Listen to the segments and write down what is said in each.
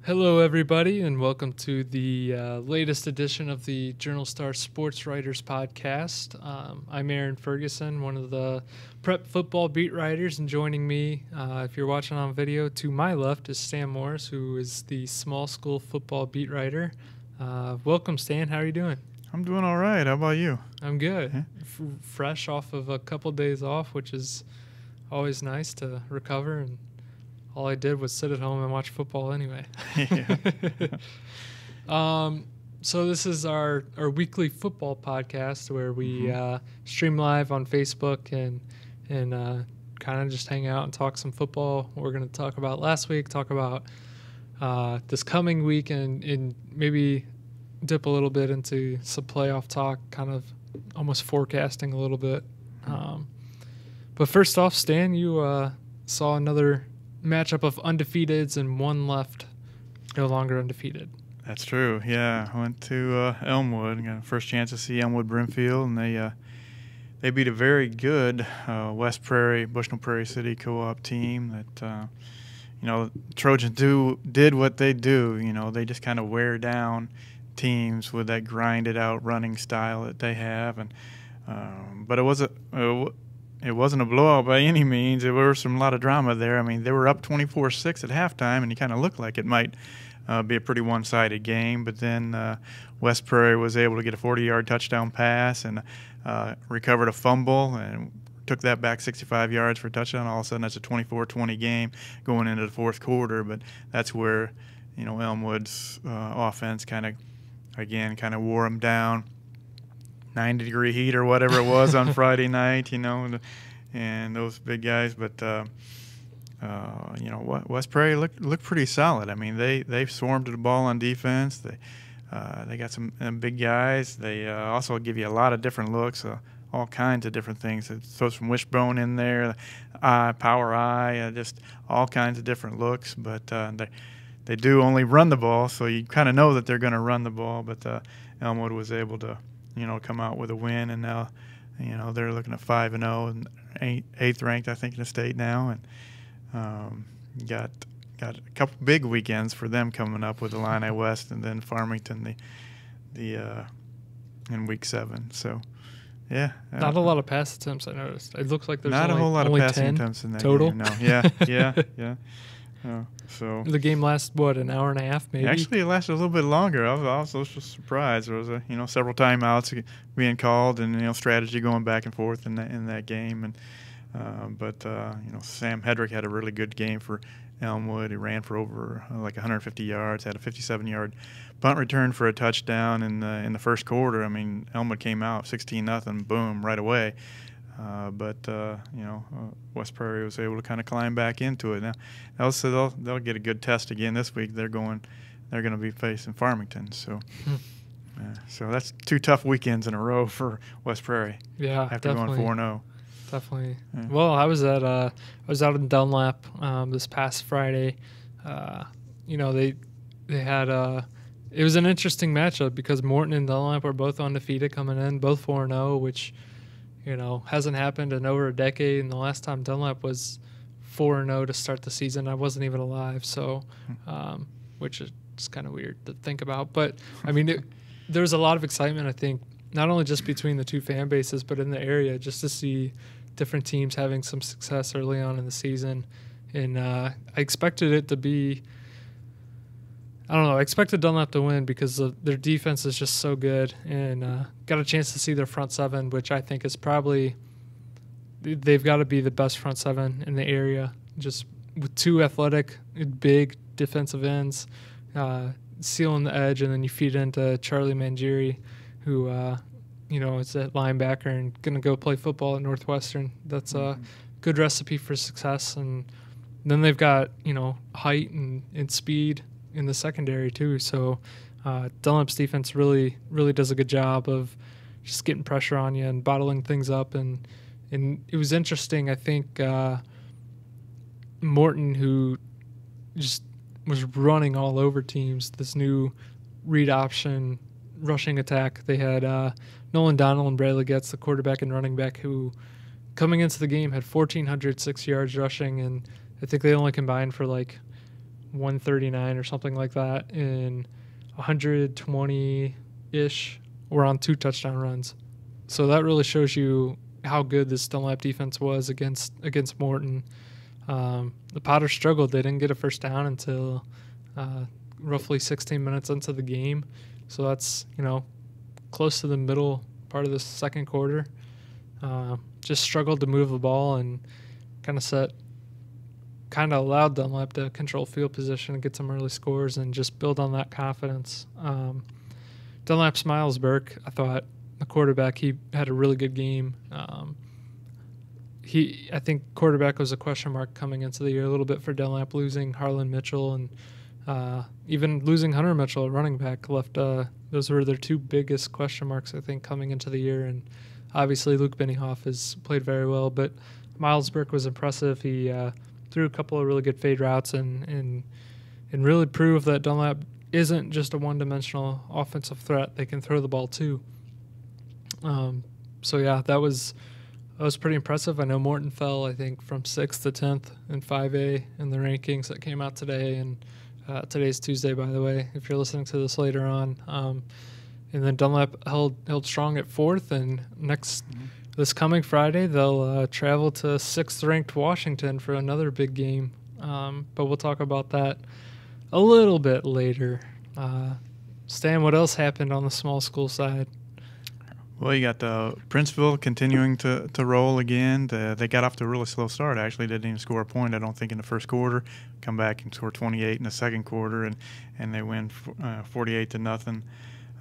Hello, everybody, and welcome to the latest edition of the Journal Star Sports Writers Podcast. I'm Aaron Ferguson, one of the prep football beat writers, and joining me, if you're watching on video, to my left is Stan Morris, who is the small school football beat writer. Welcome, Stan. How are you doing? I'm doing all right. How about you? I'm good. Yeah. Fresh off of a couple days off, which is always nice to recover, and all I did was sit at home and watch football anyway. So this is our weekly football podcast where we stream live on Facebook and kind of just hang out and talk some football. We're going to talk about last week, talk about this coming week, and maybe dip a little bit into some playoff talk, kind of almost forecasting a little bit. But first off, Stan, you saw another matchup of undefeateds and one left no longer undefeated. That's true. Yeah, I went to Elmwood and got a first chance to see Elmwood Brimfield, and they beat a very good West Prairie, Bushnell Prairie City co-op team that Trojans did what they do. They just kind of wear down teams with that grinded out running style that they have, and but it wasn't a blowout by any means. There was a lot of drama there. I mean, they were up 24-6 at halftime, and it kind of looked like it might be a pretty one-sided game. But then West Prairie was able to get a 40-yard touchdown pass and recovered a fumble and took that back 65 yards for a touchdown. All of a sudden, that's a 24-20 game going into the fourth quarter. But that's where, Elmwood's offense kind of wore them down. 90-degree heat or whatever it was on Friday night, and those big guys. But West Prairie looked pretty solid. I mean, they swarmed to the ball on defense. They got some big guys. They also give you a lot of different looks, all kinds of different things. It throws some wishbone in there, power eye, just all kinds of different looks. But they do only run the ball, so you kind of know that they're going to run the ball. But Elmwood was able to come out with a win, and now, they're looking at 5-0 and eighth ranked, I think, in the state now, and got a couple big weekends for them coming up with Illini West and then Farmington in week 7. So, yeah, not a lot of pass attempts. I noticed. It looks like there's not only, a whole lot of passing attempts in that total. game. No, yeah. So the game lasted an hour and a half, maybe. Actually, it lasted a little bit longer. I was also surprised. There was several timeouts being called, and strategy going back and forth in that game. And but Sam Hedrick had a really good game for Elmwood. He ran for over 150 yards, had a 57-yard punt return for a touchdown in the first quarter. I mean, Elmwood came out 16-0, boom, right away. But West Prairie was able to kind of climb back into it. Now, also they'll get a good test again this week. They're going to be facing Farmington. So, so that's 2 tough weekends in a row for West Prairie. Yeah, after definitely. going 4-0. Definitely. Yeah. Well, I was out in Dunlap this past Friday. They had it was an interesting matchup because Morton and Dunlap are both undefeated coming in, both 4-0, which hasn't happened in over a decade. And the last time Dunlap was 4-0 to start the season, I wasn't even alive. So, which is kind of weird to think about. But I mean, there was a lot of excitement, I think, not only just between the two fan bases, but in the area, just to see different teams having some success early on in the season. And I expected it to be, I expected Dunlap to win because their defense is just so good, and got a chance to see their front seven, which I think is probably, they've got to be the best front seven in the area, just with 2 athletic, big defensive ends, sealing the edge, and then you feed into Charlie Mangieri, who, is a linebacker and going to go play football at Northwestern. That's a good recipe for success. And then they've got, height and speed in the secondary too. So Dunlap's defense really, really does a good job of just getting pressure on you and bottling things up. And it was interesting, I think, Morton, who just was running all over teams, this new read option rushing attack. They had Nolan Donnell and Bradley Getz, the quarterback and running back, who coming into the game had 1,406 yards rushing, and I think they only combined for 139 or something like that, and 120-ish were on 2 touchdown runs. So that really shows you how good this Dunlap defense was against Morton. The Potters struggled. They didn't get a first down until roughly 16 minutes into the game. So that's, close to the middle part of the second quarter. Just struggled to move the ball and kind of allowed Dunlap to control field position and get some early scores and just build on that confidence. Dunlap's Miles Burke, I thought, the quarterback, he had a really good game. I think quarterback was a question mark coming into the year a little bit for Dunlap, losing Harlan Mitchell and even losing Hunter Mitchell at running back left. Those were their 2 biggest question marks, I think, coming into the year. And obviously Luke Benioff has played very well, but Miles Burke was impressive. He threw a couple of really good fade routes and really proved that Dunlap isn't just a one-dimensional offensive threat. They can throw the ball too. So yeah, that was pretty impressive. I know Morton fell, I think, from 6th to 10th in 5A in the rankings that came out today, and today's Tuesday, by the way, if you're listening to this later on. And then Dunlap held strong at 4th, and this coming Friday they'll travel to 6th-ranked Washington for another big game. But we'll talk about that a little bit later. Stan, what else happened on the small school side? Well, you got Princeville continuing to roll again. They got off to a really slow start, actually. They didn't even score a point, I don't think, in the first quarter. Come back and score 28 in the second quarter, and they win 48-0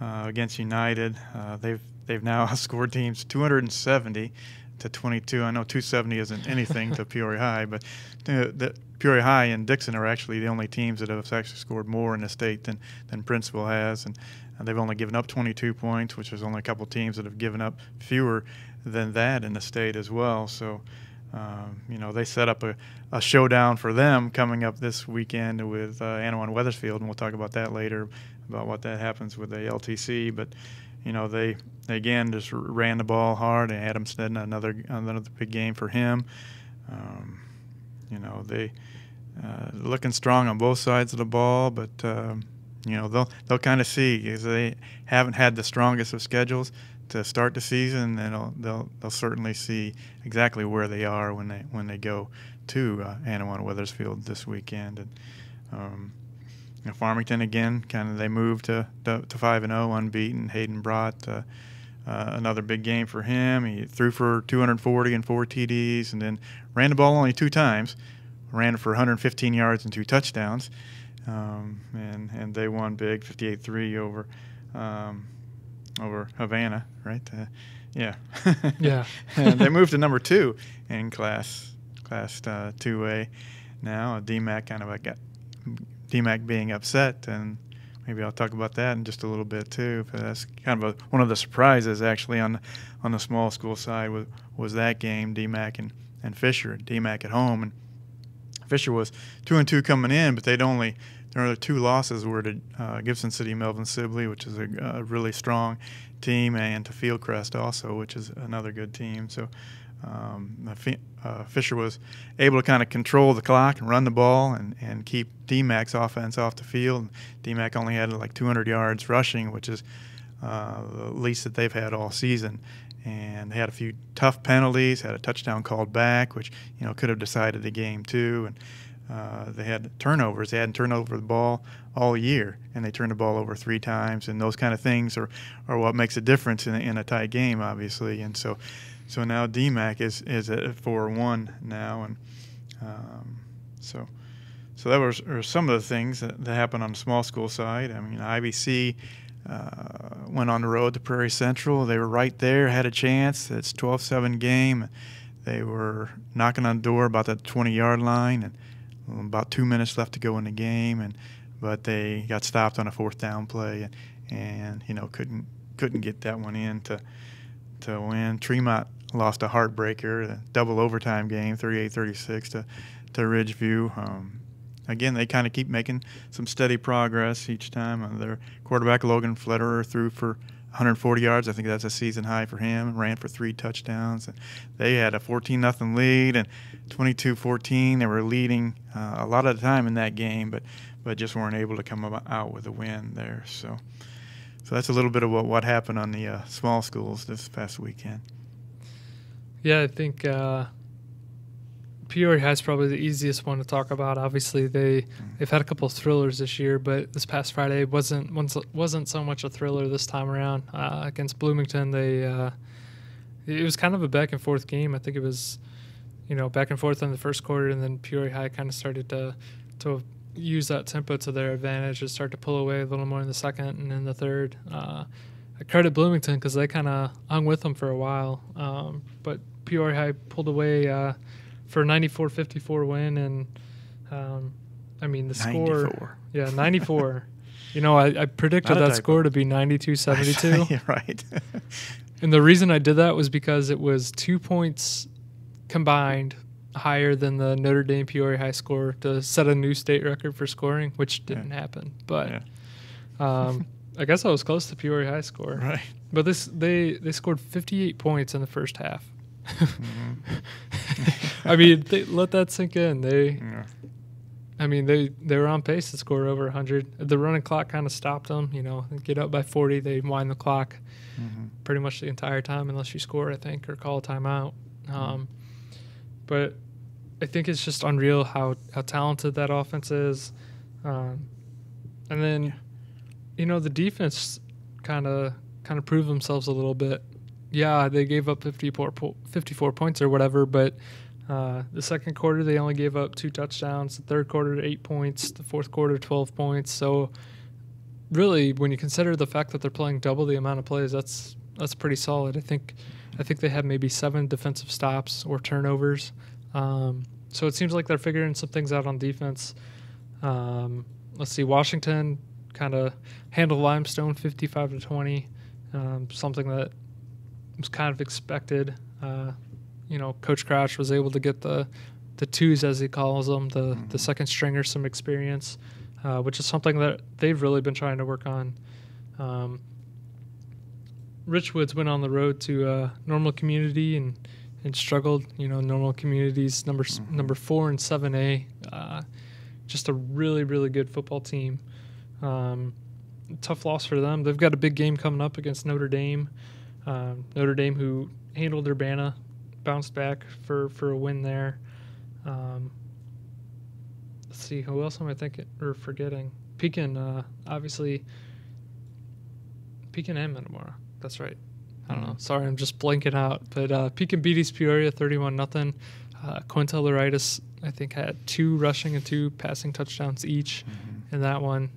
against United. They've now scored teams 270 to 22. I know 270 isn't anything to Peoria High, but the Peoria High and Dixon are actually the only teams that have actually scored more in the state than Princeville has, and they've only given up 22 points, which there's only a couple teams that have given up fewer than that in the state as well. So, they set up a showdown for them coming up this weekend with Anawan Wethersfield, and we'll talk about that later, about what that happens with the LTC. But, they again just ran the ball hard, and Adam Snedden, another big game for him. They looking strong on both sides of the ball, but they'll kind of see, because they haven't had the strongest of schedules to start the season, and they'll certainly see exactly where they are when they go to Anawan Wethersfield this weekend. And Farmington again, they moved to 5-0, unbeaten. Hayden brought another big game for him. He threw for 240 and 4 TDs, and then ran the ball only 2 times. Ran for 115 yards and 2 touchdowns. And they won big, 58-3 over Havana, right? Yeah. And they moved to number 2 in Class 2A now. DMAC being upset, and maybe I'll talk about that in just a little bit too. But that's kind of one of the surprises actually on the small school side was that game, DMAC and Fisher. DMAC at home, and Fisher was 2-2 coming in, but their other 2 losses were to Gibson City Melvin Sibley, which is a really strong team, and to Fieldcrest also, which is another good team. So Fisher was able to kind of control the clock and run the ball and keep DMAC's offense off the field. DMAC only had like 200 yards rushing, which is the least that they've had all season. And they had a few tough penalties, had a touchdown called back, which could have decided the game too. And they had turnovers. They hadn't turned over the ball all year, and they turned the ball over 3 times. And those kind of things are what makes a difference in a tight game, obviously. And so now DMAC is at 4-1 now, and so that were some of the things that happened on the small school side. I mean, IBC went on the road to Prairie Central. They were right there, had a chance. It's 12-7 game. They were knocking on the door about the 20-yard line, and about 2 minutes left to go in the game, but they got stopped on a 4th down play, and couldn't get that one in to win. Tremont lost a heartbreaker, a double overtime game, 38-36 to Ridgeview. Again, they kind of keep making some steady progress each time. Their quarterback, Logan Flederer, threw for 140 yards. I think that's a season high for him. Ran for 3 touchdowns. They had a 14-0 lead and 22-14. They were leading a lot of the time in that game, but just weren't able to come out with a win there. So that's a little bit of what happened on the small schools this past weekend. Yeah, I think Peoria High is probably the easiest one to talk about. Obviously, they've had a couple of thrillers this year, but this past Friday wasn't so much a thriller this time around. Against Bloomington, it was kind of a back and forth game. I think it was, back and forth in the first quarter, and then Peoria High kind of started to use that tempo to their advantage and start to pull away a little more in the second and in the third. I credit Bloomington because they kind of hung with them for a while, but Peoria High pulled away for a 94-54 win, and the score, 94. yeah, 94. I predicted that score to be 92-72. Right. And the reason I did that was because it was 2 points combined higher than the Notre Dame Peoria High score to set a new state record for scoring, which didn't happen. But I guess I was close to Peoria High score. Right. But they scored 58 points in the first half. Let that sink in. They were on pace to score over 100. The running clock kind of stopped them. Get up by 40, they wind the clock pretty much the entire time unless you score, I think, or call a timeout. But I think it's just unreal how talented that offense is. And then, the defense kind of proved themselves a little bit. Yeah, they gave up 54 points or whatever, but the second quarter they only gave up 2 touchdowns. The third quarter 8 points. The fourth quarter 12 points. So really, when you consider the fact that they're playing double the amount of plays, that's pretty solid. I think they had maybe 7 defensive stops or turnovers. So it seems like they're figuring some things out on defense. Let's see, Washington kind of handled Limestone 55-20, something that was kind of expected. Coach Crouch was able to get the twos, as he calls them, the second stringers, some experience, which is something that they've really been trying to work on. Richwoods went on the road to Normal Community and struggled. Normal Community's number 4 in 7A. Just a really, really good football team. Tough loss for them. They've got a big game coming up against Notre Dame. Notre Dame, who handled Urbana, bounced back for a win there. Let's see, who else am I thinking or forgetting? Pekin, obviously. Pekin and Metamora. That's right. I don't know. Sorry, I'm just blanking out. But Pekin beat East Peoria 31-0. Quintel Loritis, I think, had 2 rushing and 2 passing touchdowns each in that one.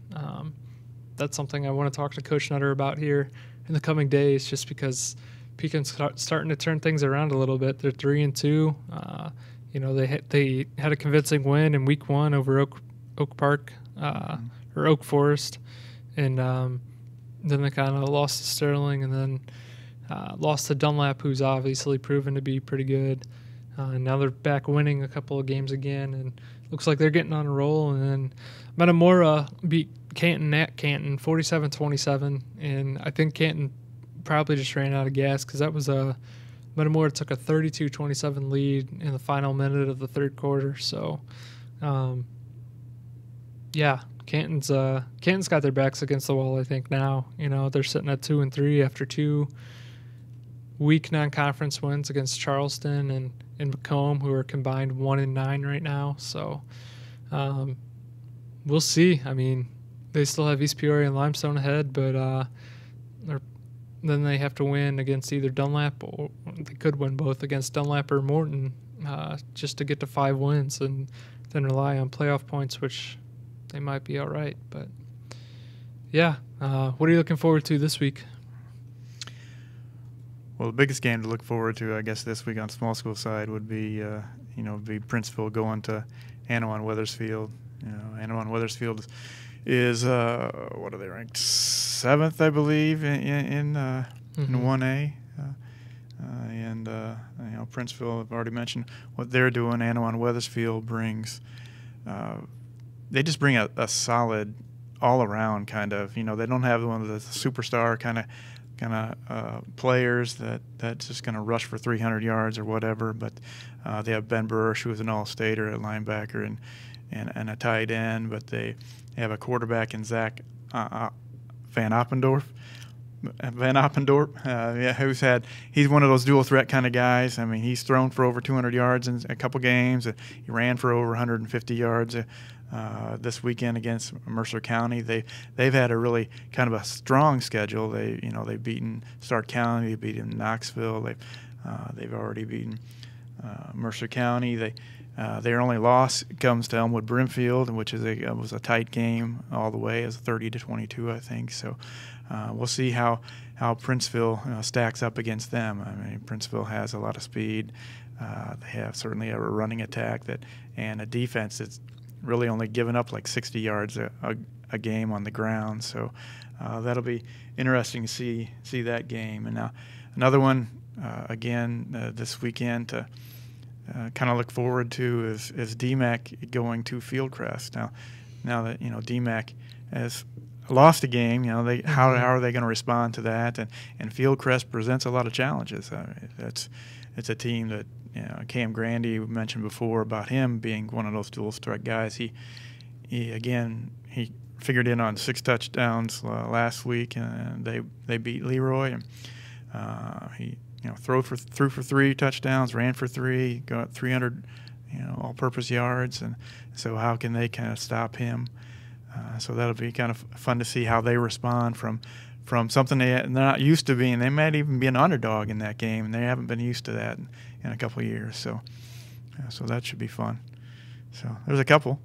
That's something I want to talk to Coach Nutter about here in the coming days, just because Pekin's starting to turn things around a little bit. They're 3-2. They had a convincing win in week 1 over Oak Park or Oak Forest, and then they kind of lost to Sterling, and then lost to Dunlap, who's obviously proven to be pretty good. And now they're back winning a couple of games again, and looks like they're getting on a roll. And then Metamora beat Canton at Canton 47-27, and I think Canton probably just ran out of gas because that was Metamora took a 32-27 lead in the final minute of the third quarter. So, Canton's got their backs against the wall. I think now they're sitting at 2-3 after 2 weak non-conference wins against Charleston and Macomb, who are combined 1-9 right now. So we'll see. They still have East Peoria and Limestone ahead, but then they have to win against either Dunlap, or they could win both against Dunlap or Morton just to get to 5 wins and then rely on playoff points, which they might be all right. But, what are you looking forward to this week? Well, the biggest game to look forward to, I guess, this week on small school side would be, Princeville going to Anawan-Weathersfield. Anawan-Weathersfield is what are they ranked? 7th, I believe, in 1A. Princeville, I've already mentioned what they're doing. Anawan-Weathersfield brings they just bring a solid all-around kind of. They don't have one of the superstar kind kind of players that's just going to rush for 300 yards or whatever. But they have Ben Burrish, who was an All-Stater at linebacker and a tight end. But they have a quarterback in Zach Van Oppendorp. He's one of those dual threat kind of guys. I mean, he's thrown for over 200 yards in a couple games. He ran for over 150 yards this weekend against Mercer County. They've had a really kind of a strong schedule. They've beaten Stark County, they've beaten Knoxville, they've already beaten Mercer County. Their only loss comes to Elmwood Brimfield, which was a tight game all the way. It was 30-22, I think. So we'll see how Princeville stacks up against them. I mean, Princeville has a lot of speed. They have certainly a running attack and a defense that's really only given up like 60 yards a game on the ground. So that'll be interesting to see that game. And now another one again this weekend to kind of look forward to is DMAC going to Fieldcrest. Now that DMAC has lost a game, how are they going to respond to that? And Fieldcrest presents a lot of challenges. It's a team that Cam Grandy mentioned before about him being one of those dual threat guys. He figured in on 6 touchdowns last week, and they beat Leroy. And he threw for 3 touchdowns, ran for 3, got 300 all-purpose yards, and so how can they kind of stop him? So that'll be kind of fun to see how they respond from something they're not used to being. They might even be an underdog in that game, and they haven't been used to that in a couple of years. So that should be fun. So there's a couple.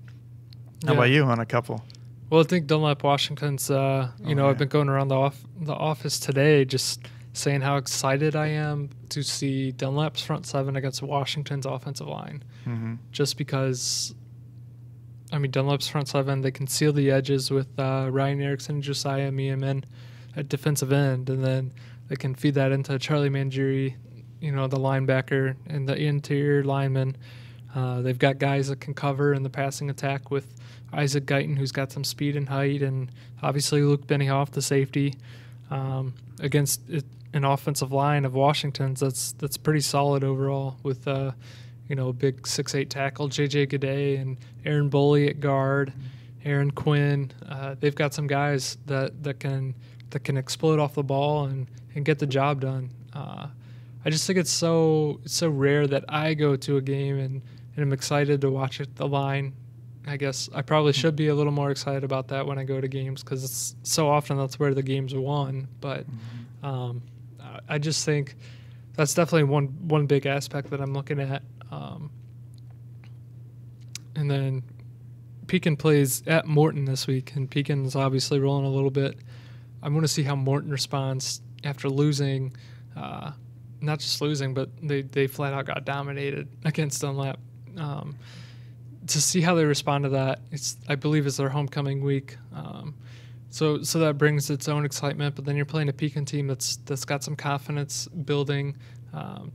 How about you on a couple? Well, I think Dunlap Washington's. I've been going around the office today just saying how excited I am to see Dunlap's front 7 against Washington's offensive line. Mm-hmm. Just because, Dunlap's front 7, they can seal the edges with Ryan Erickson and Josiah Miamin at defensive end, and then they can feed that into Charlie Mangieri, the linebacker, and the interior lineman. They've got guys that can cover in the passing attack with Isaac Guyton, who's got some speed and height, and obviously Luke Benioff, the safety, against an offensive line of Washington's that's pretty solid overall with a big 6'8" tackle, J.J. Gaudet and Aaron Boley at guard, Aaron Quinn. They've got some guys that can explode off the ball and get the job done. I just think it's so rare that I go to a game and I'm excited to watch the line. I guess I probably should be a little more excited about that when I go to games because it's so often that's where the game's won. But I just think that's definitely one big aspect that I'm looking at. And then Pekin plays at Morton this week, and Pekin's obviously rolling a little bit. I want to see how Morton responds after losing, not just losing, but they flat out got dominated against Dunlap. To see how they respond to that, I believe it's their homecoming week. So that brings its own excitement. But then you're playing a Pekin team that's got some confidence building.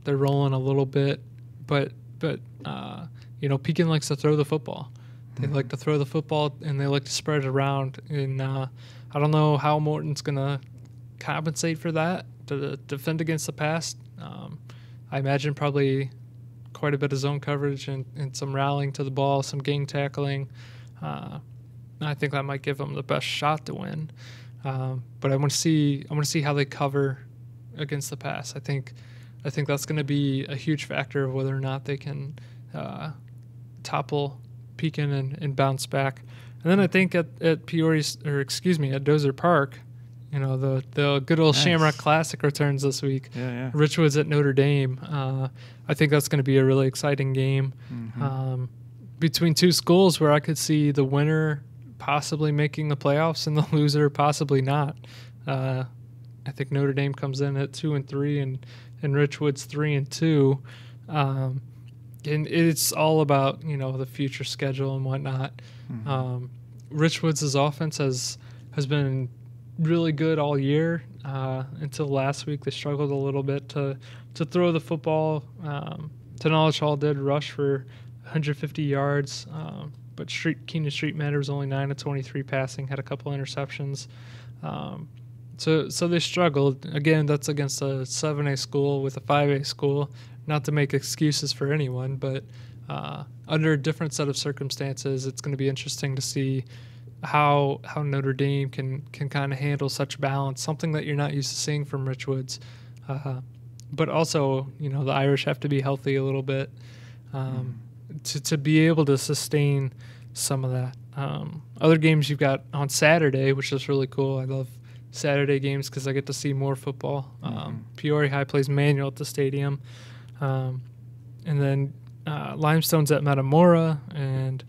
They're rolling a little bit, but Pekin likes to throw the football. They like to throw the football and they like to spread it around. And I don't know how Morton's gonna compensate for that to defend against the pass. I imagine probably quite a bit of zone coverage and some rallying to the ball, some gang tackling. I think that might give them the best shot to win. But I want to see how they cover against the pass. I think that's going to be a huge factor of whether or not they can topple Pekin and bounce back. And then I think at Peoria, at Dozer Park, the good old Shamrock Classic returns this week. Yeah. Richwood's at Notre Dame. I think that's going to be a really exciting game between two schools where I could see the winner possibly making the playoffs and the loser possibly not. I think Notre Dame comes in at 2-3 and Richwood's 3-2. And it's all about, the future schedule and whatnot. Richwood's offense has been really good all year until last week. They struggled a little bit to throw the football. Knowledge Hall did rush for 150 yards, but Keenan Street Matter was only 9 of 23 passing, had a couple interceptions. So they struggled. Again, that's against a 7A school with a 5A school. Not to make excuses for anyone, but under a different set of circumstances, it's going to be interesting to see how Notre Dame can kind of handle such balance, something that you're not used to seeing from Richwoods. But also, the Irish have to be healthy a little bit to be able to sustain some of that. Other games you've got on Saturday, which is really cool. I love Saturday games because I get to see more football. Peoria High plays Manual at the stadium. And then Limestone's at Metamora, and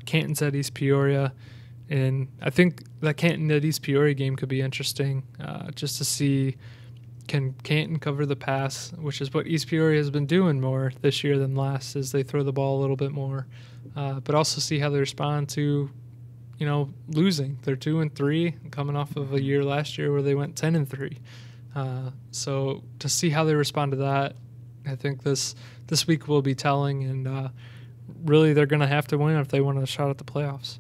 Canton's at East Peoria. And I think that Canton at East Peoria game could be interesting just to see, can Canton cover the pass, which is what East Peoria has been doing more this year than last, as they throw the ball a little bit more. But also see how they respond to, losing. They're 2-3, coming off of a year last year where they went 10-3. So to see how they respond to that, I think this week will be telling, and really they're going to have to win if they want a shot at the playoffs.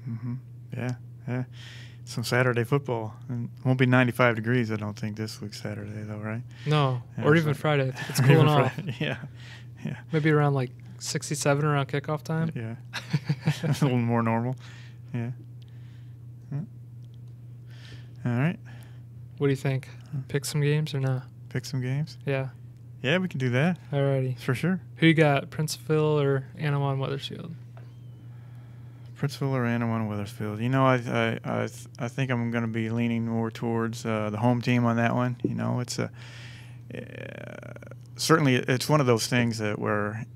Mm-hmm. Yeah. Some Saturday football. And it won't be 95 degrees, I don't think, this week Saturday, though, right? No, yeah, or even Friday. I think it's cooling off. Yeah. Maybe around like 67 around kickoff time. Yeah. A little more normal. Yeah. All right. What do you think? Pick some games or not? Pick some games? Yeah. Yeah, we can do that. Alrighty. For sure. Who you got, Princeville or Anawan Wethersfield? Princeville or Anawan Wethersfield. I think I'm going to be leaning more towards the home team on that one. It's certainly it's one of those things that where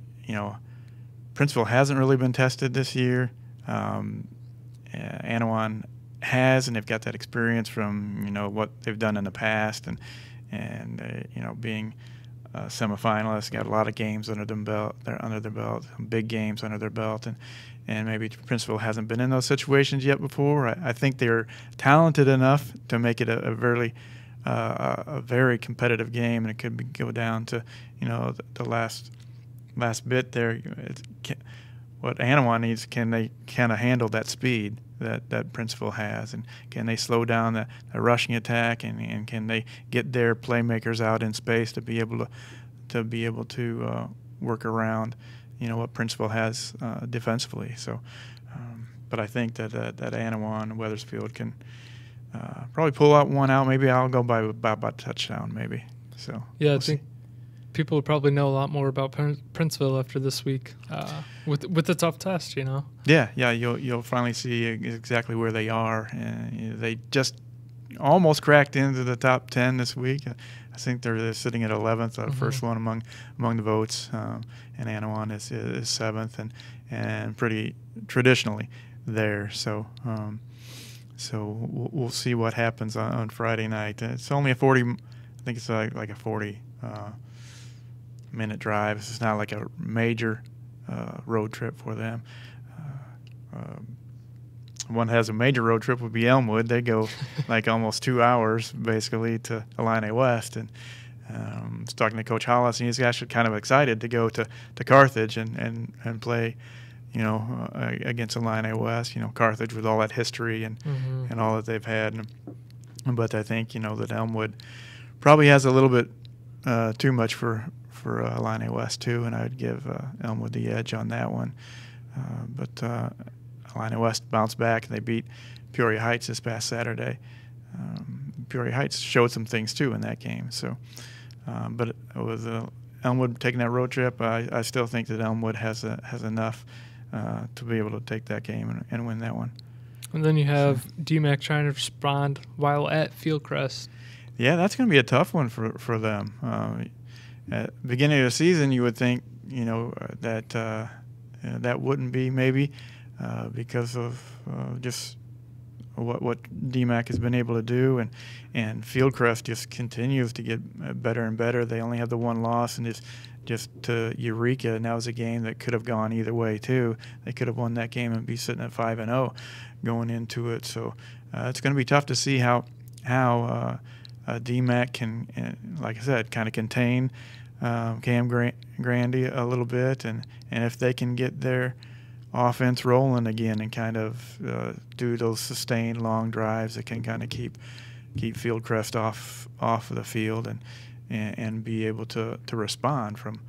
Princeville hasn't really been tested this year. Anawan has, and they've got that experience from what they've done in the past, and being semifinalists, got a lot of games under their belt, big games under their belt, and maybe Princeville hasn't been in those situations yet before. I think they're talented enough to make it a very competitive game, and it could go down to the last bit there. What Anawan needs, can they kind of handle that speed that Princeville has, and can they slow down the rushing attack, and can they get their playmakers out in space to be able to work around what Princeville has defensively. So, but I think that Anawan Wethersfield can probably pull one out. Maybe I'll go by a touchdown, maybe. So yeah, I think people would probably know a lot more about Princeville after this week with the tough test, Yeah, you'll finally see exactly where they are, and they just almost cracked into the top 10 this week. I think they're sitting at 11th, first one among the votes, and Anawan is 7th, and pretty traditionally there. So we'll see what happens on Friday night. It's only I think it's like a 40 minute drive. It's not like a major road trip for them. One has a major road trip would be Elmwood. They go like almost 2 hours basically to Illini West, and I was talking to Coach Hollis, and he's actually kind of excited to go to Carthage and play against Illini West. Carthage with all that history and all that they've had. But I think that Elmwood probably has a little bit too much for Illini West too, and I would give Elmwood the edge on that one. But Illini West bounced back, and they beat Peoria Heights this past Saturday. Peoria Heights showed some things too in that game. So, but with Elmwood taking that road trip, I still think that Elmwood has enough to be able to take that game and win that one. And then you have DMAC trying to respond while at Fieldcrest. Yeah, that's going to be a tough one for them. At the beginning of the season, you would think that that wouldn't be maybe because of just what DMAC has been able to do, and Fieldcrest just continues to get better and better. They only have the one loss, and just to Eureka, and that was a game that could have gone either way too. They could have won that game and be sitting at 5-0 going into it. So it's going to be tough to see how DMAC can, like I said, kind of contain Cam Grandy a little bit, and if they can get their offense rolling again and kind of do those sustained long drives that can kind of keep keep Fieldcrest off of the field and be able to respond from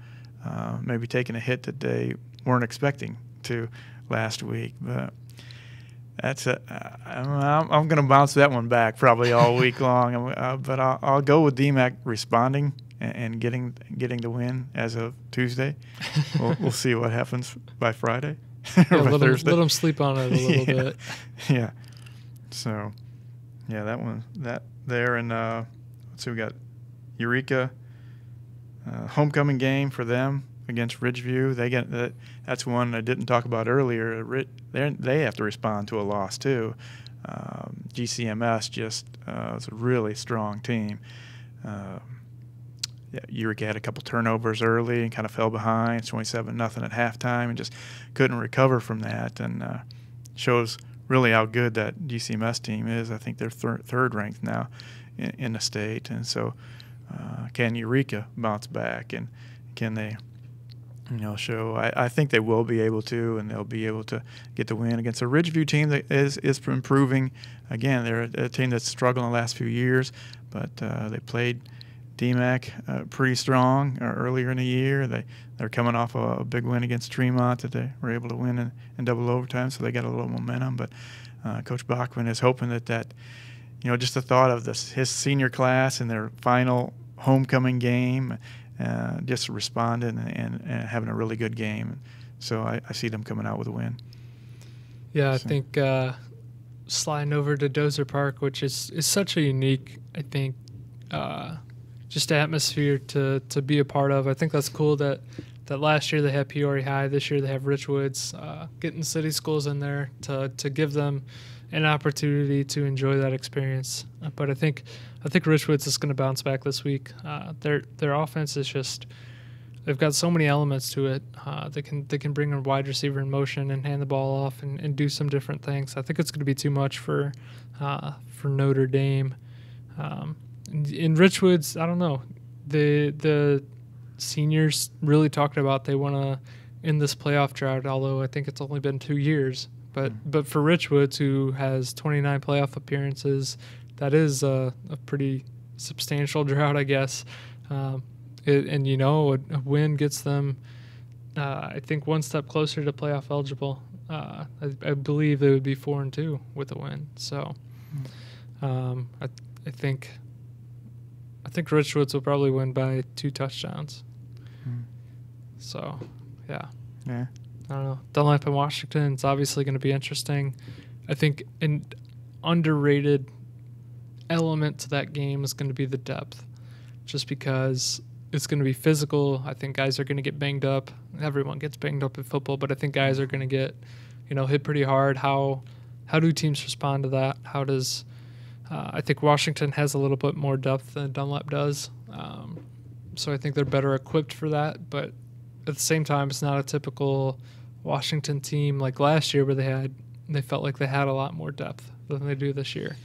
maybe taking a hit that they weren't expecting to last week. But I'm going to bounce that one back probably all week long. But I'll go with DMAC responding and getting the win as of Tuesday. We'll see what happens by Friday or by Thursday. Let them sleep on it a little bit. Yeah. So, yeah, that there. And let's see, we got Eureka, homecoming game for them against Ridgeview. That's one I didn't talk about earlier. They have to respond to a loss too. GCMS just is a really strong team. Eureka had a couple turnovers early and kind of fell behind. It's 27-0 at halftime and just couldn't recover from that. And shows really how good that GCMS team is. I think they're third ranked now in the state. And so can Eureka bounce back, and can they show? I think they will be able to, and they'll be able to get the win against a Ridgeview team that is improving. Again, they're a team that's struggled in the last few years, but they played DMAC pretty strong earlier in the year. They're coming off a big win against Tremont that they were able to win in double overtime, so they got a little momentum. But Coach Bachman is hoping that just the thought of his senior class and their final homecoming game, just responding and having a really good game. So I see them coming out with a win. Yeah, I think sliding over to Dozer Park, which is such a unique, I think, just atmosphere to be a part of. I think that's cool that last year they had Peoria High, this year they have Richwoods, getting city schools in there to give them an opportunity to enjoy that experience. But I think Richwoods is going to bounce back this week. Their offense is just, they've got so many elements to it. They can bring a wide receiver in motion and hand the ball off and do some different things. I think it's going to be too much for Notre Dame. In Richwoods, I don't know. The seniors really talking about they want to end this playoff drought, although I think it's only been 2 years. But for Richwoods, who has 29 playoff appearances, that is a pretty substantial drought, I guess. A win gets them, I think, one step closer to playoff eligible. I believe they would be 4-2 with a win. So I think Richwoods will probably win by 2 touchdowns. So, yeah. I don't know. Dunlap and Washington, it's obviously going to be interesting. I think an underrated element to that game is going to be the depth, just because it's going to be physical. I think guys are going to get banged up. Everyone gets banged up in football, but I think guys are going to get, hit pretty hard. How do teams respond to that? How does I think Washington has a little bit more depth than Dunlap does, so I think they're better equipped for that. But at the same time, it's not a typical Washington team like last year where they felt like they had a lot more depth than they do this year.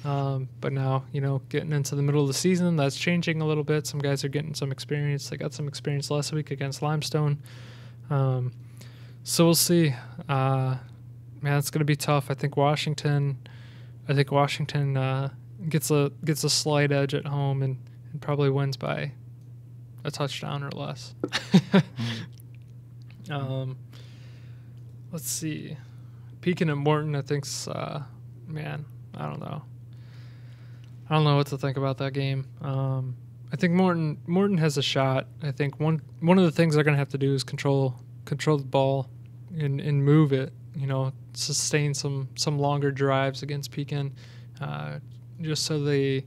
But now, getting into the middle of the season, that's changing a little bit. Some guys are getting some experience. They got some experience last week against Limestone. So we'll see. Man, it's going to be tough. I think Washington gets a slight edge at home and probably wins by a touchdown or less. Let's see. Pekin and Morton, I think's man, I don't know. I don't know what to think about that game. I think Morton has a shot. I think one of the things they're going to have to do is control the ball and move it. Sustain some longer drives against Pekin, just so they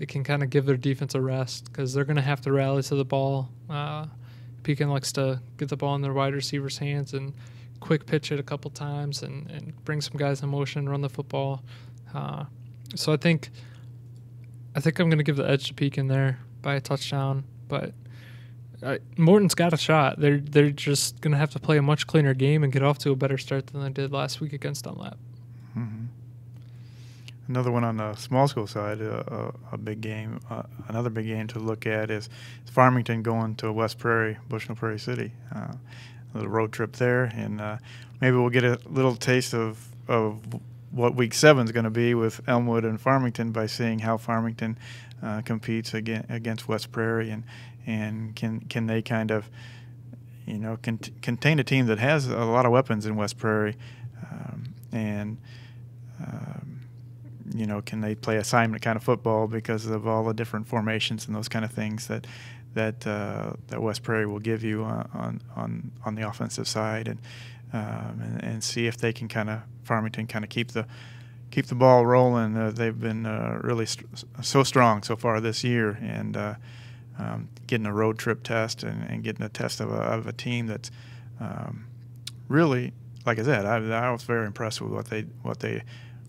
can kind of give their defense a rest, because they're going to have to rally to the ball. Pekin likes to get the ball in their wide receivers' hands and quick pitch it a couple times and bring some guys in motion, run the football. So I think I'm going to give the edge to Pekin there by a touchdown, but Morton's got a shot. They're just going to have to play a much cleaner game and get off to a better start than they did last week against Dunlap. Mm-hmm. Another one on the small school side, a big game. Another big game to look at is Farmington going to West Prairie, Bushnell Prairie City. A little road trip there, and maybe we'll get a little taste of what Week 7 is going to be with Elmwood and Farmington by seeing how Farmington competes against West Prairie, and can they kind of contain a team that has a lot of weapons in West Prairie, can they play assignment kind of football because of all the different formations and those kind of things that West Prairie will give you on the offensive side, and see if they can Farmington keep the ball rolling. They've been really so strong so far this year, and getting a road trip test and getting a test of a team that's really, like I said, I was very impressed with what they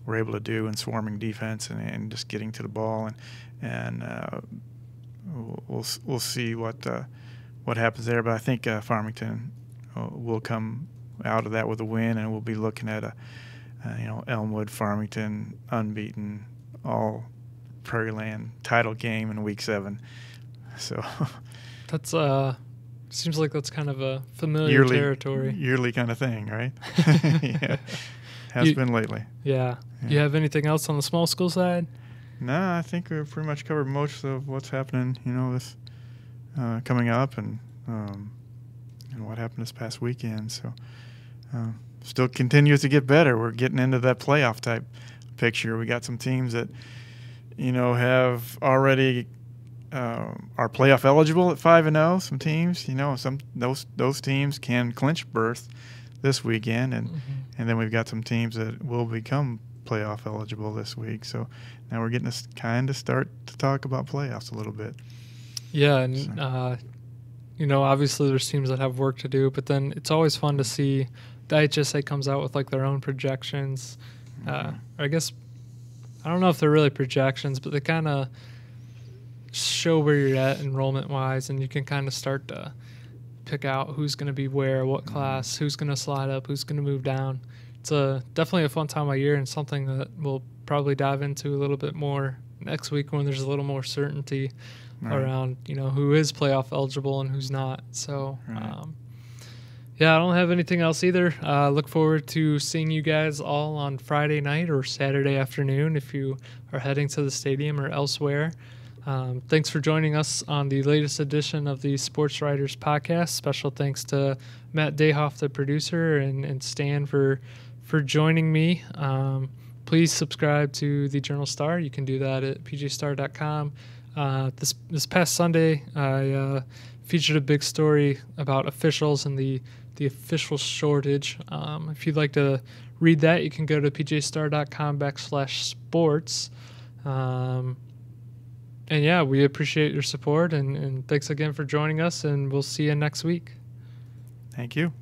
were able to do in swarming defense and just getting to the ball, and we'll see what happens there. But I think Farmington will come out of that with a win, and we'll be looking at Elmwood, Farmington, unbeaten, all Prairie Land title game in Week 7. So that's seems like that's kind of a familiar territory. Yearly kind of thing, right? Yeah, has been lately. Yeah. You have anything else on the small school side? No, I think we've pretty much covered most of what's happening. This coming up, and what happened this past weekend. So still continues to get better. We're getting into that playoff type picture. We got some teams that have already are playoff eligible at 5-0. Some teams, those teams can clinch berth this weekend, and then we've got some teams that will become playoff eligible this week. So now we're getting to kind of start to talk about playoffs a little bit. Yeah, and obviously there's teams that have work to do, but then it's always fun to see the HSA comes out with their own projections. I guess I don't know if they're really projections, but they kind of show where you're at enrollment wise, and you can kind of start to pick out who's going to be where, what class, who's going to slide up, who's going to move down. It's definitely a fun time of year, and something that we'll probably dive into a little bit more next week when there's a little more certainty around who is playoff eligible and who's not. So I don't have anything else either. Look forward to seeing you guys all on Friday night or Saturday afternoon if you are heading to the stadium or elsewhere. Thanks for joining us on the latest edition of the Sports Writers Podcast. Special thanks to Matt Dayhoff, the producer, and Stan for joining me. Please subscribe to the Journal Star. You can do that at pgstar.com. This past Sunday, I featured a big story about officials and the official shortage. If you'd like to read that, you can go to pgstar.com/sports. And yeah, we appreciate your support, and thanks again for joining us, and we'll see you next week. Thank you.